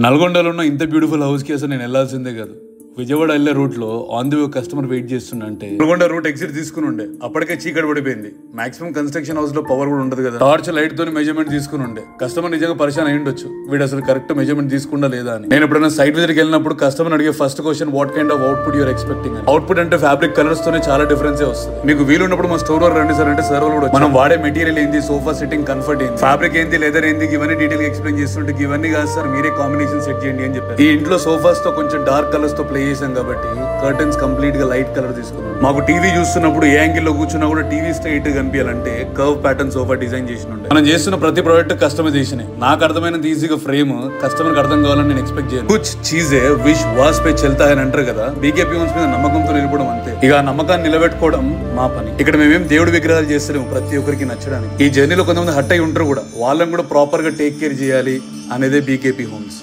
నల్గొండలో ఉన్న ఇంత బ్యూటిఫుల్ హౌస్ కి అసలు నేను వెళ్ళాల్సిందే కాదు. విజయవాడ వెళ్ళే రూట్ లో on the way customer wait చేస్తుంటే నల్గొండ రూట్ ఎగ్జిట్ తీసుకుని ఉండే అప్పటికే చీకటి పడిపోయింది. మాక్సిమం కన్స్ట్రక్షన్ హౌస్ లో పవర్ కూడా ఉండదు కదా. టార్చ్ లైట్ తోని మెజర్మెంట్ తీసుకుని ఉండే కస్టమర్ నిజంగా పరిశాన్ అయి ఉండొచ్చు, వీడు అసలు కరెక్ట్ మెజర్మెంట్ తీసుకుండా లేదా అని. నేను ఎప్పుడైనా సైట్ విజిట్ కి వెళ్ళినప్పుడు కస్టమర్ అడిగే first question what kind of output you're expecting. Output అంటే ఫ్యాబ్రిక్ కలర్స్ తోనే చాలా డిఫరెన్స్ వస్తుంది. మీకు వీలున్నప్పుడు మా స్టోర్ వరకు రండి సార్ అంటే సర్వర్ కూడా మనం వాడే మెటీరియల్ ఏంది, సోఫా సిట్టింగ్ కంఫర్ట్ ఏంది, ఫ్యాబ్రిక్ ఏంది, లెదర్ ఏంది, ఇవన్నీ డీటెయిల్ గా ఎక్స్ప్లెయిన్ చేస్తుంటే ఇవన్నీ కాదు సార్ మీరే కాంబినేషన్ సెట్ చేయండి అని చెప్పారు. ఈ ఇంట్లో సోఫాస్ తో కొంచెం డార్క్ కలర్స్ తో ప్లే చేసాం కాబట్టి కర్టన్స్ కంప్లీట్ గా లైట్ కలర్ తీసుకున్నాం. మాకు టీవీ చూస్తున్నప్పుడు ఏ యాంగిల్ లో కూర్చున్నా కూడా టీవీ స్ట్రైట్ కనిపించాలంటే కర్వ్ ప్యాటర్న్ సోఫా డిజైన్ చేసి ఉండే. మనం చేస్తున్న ప్రతి ప్రోడక్ట్ కస్టమైజేషన్. నాకు అర్థమైనంత ఈజీగా ఫ్రేమ్ కస్టమర్ కి అర్థం కావాలని నేను ఎక్స్పెక్ట్ చేయను. కుచ్ చీజే విష్ వాస్ పే చల్తా అని అంటారు కదా, బీకేపీ హోమ్స్ మీద నమ్మకంతో నిలబడడం అంతే. ఇక ఆ నమ్మకాన్ని నిలబెట్టుకోవడం మా పని. ఇక్కడ మేమేం దేవుడి విగ్రహాలు చేస్తలేము ప్రతి ఒక్కరికి నచ్చడానికి. ఈ జర్నీలో కొంతమంది హట్ అయి ఉంటారు కూడా, వాళ్ళని కూడా ప్రాపర్ గా టేక్ కేర్ చేయాలి అనేదే బీకేపీ హోమ్స్.